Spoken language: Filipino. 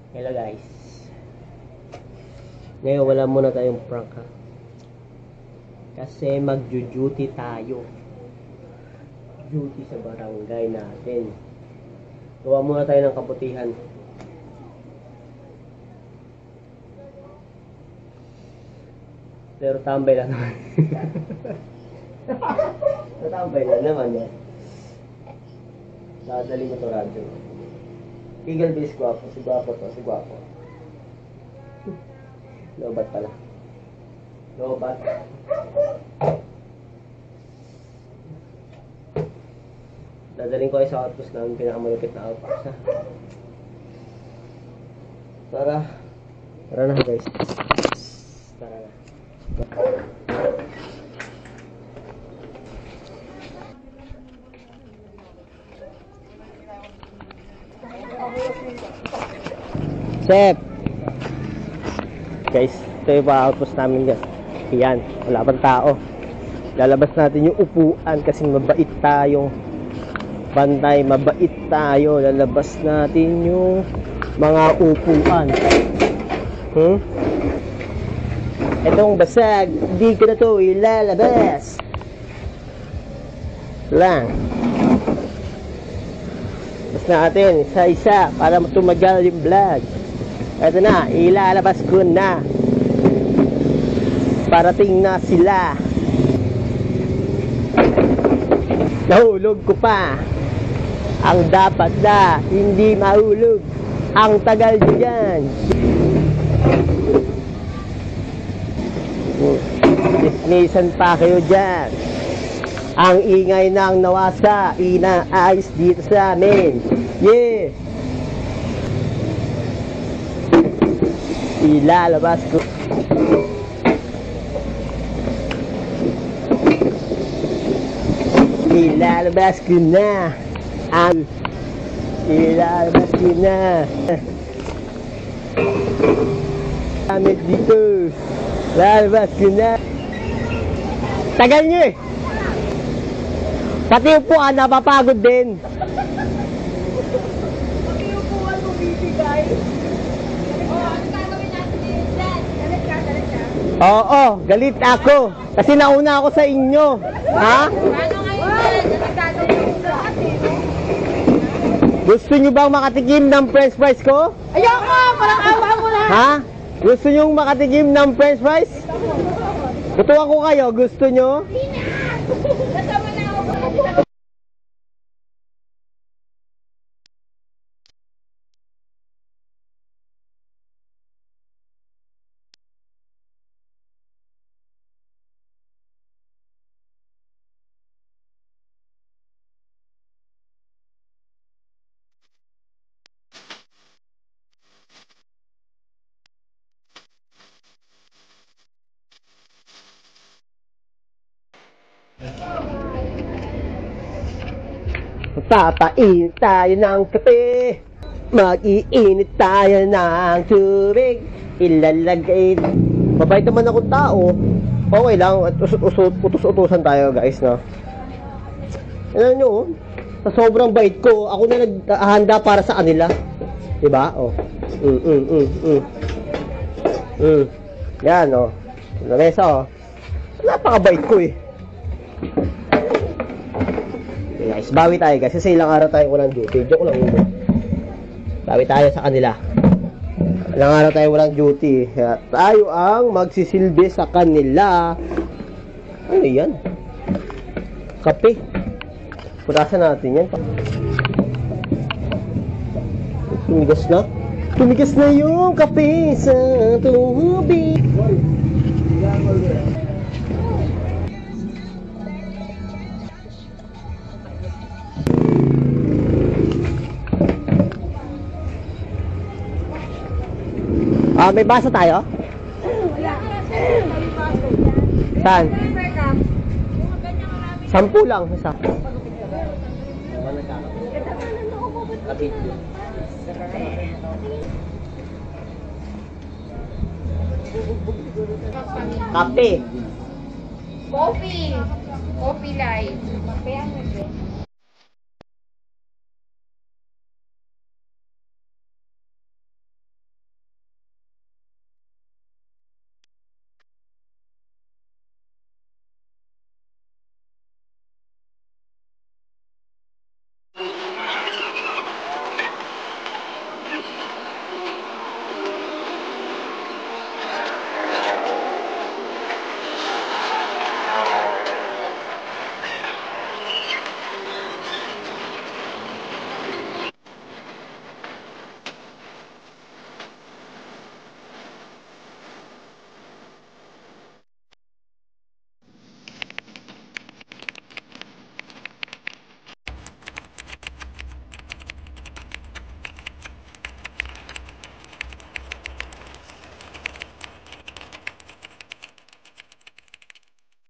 Hello guys. Ngayon wala muna tayong prank ha. Kasi magjo-duty tayo. Duty sa barangay natin. Gawa muna tayo ng kabutihan. Pero tambay lang naman. Natambay lang naman yan. Dadali mo ito radyo. Eagle base guwapo. Si guwapo to. Si guwapo. Lobat pala. Lobat. Dadaling ko kayo sa outpost namin. Pinakamalupit na outpost ha. Tara na guys. Tara na. Chef! Guys, ito yung pa-outpost namin guys. Yan, wala pang tao. Lalabas natin yung upuan kasi mabait tayong bantay, mabait tayo. Lalabas natin yung mga upuan. Itong basag, di ko na ito ilalabas. Lang. Labas natin, isa-isa para tumagal yung vlog. Ito na, ilalabas ko na. Parating na sila. Nahulog ko pa. Ang dapat na, hindi mahulog. Ang tagal dyan. Dismissan pa kayo dyan. Ang ingay ng nawasa, inaayos dito sa amin. Yeah! Ilalabas ko. Ilalabas ko na. Ilalabas ko na. Gamit dito. Ilalabas ko na. Tagal nyo eh. Pati upuan, napapagod din. Pati upuan mo, bibigay. Ano gagawin natin dyan? Galit ka? Oo, galit ako. Kasi nauna ako sa inyo. Ha? Paano ngayon yan? Ano gagawin mo lahat eh? Gusto nyo bang makatikim ng french fries ko? Ayoko! Parang awa mo lang! Ha? Gusto nyo makatikim ng french fries? Tutuwa ko kayo, gusto nyo? Kasama na ako. Papainit tayo ng kape. Mag-iinit tayo ng tubig. Ilalagay. Mabait naman akong tao. Okay lang. At utos-utusan tayo guys, no? Alam nyo, sa sobrang bait ko, ako na naghahanda para sa kanila. Diba? Oh. Yan, oh. Lamesa, oh. Napakabait ko eh. Okay, guys, bawi tayo guys. Kasi ilang araw tayo walang duty. Joke lang yun. Bawi tayo sa kanila. Ilang araw tayo walang duty. Kaya tayo ang magsisilbi sa kanila. Ano yan? Kape. Putasan natin yan. Tumigas na. Tumigas na yung kape sa tubig. May baso tayo? Saan? 10 lang. Isa. Kape. Coffee. Coffee light. Kaya mo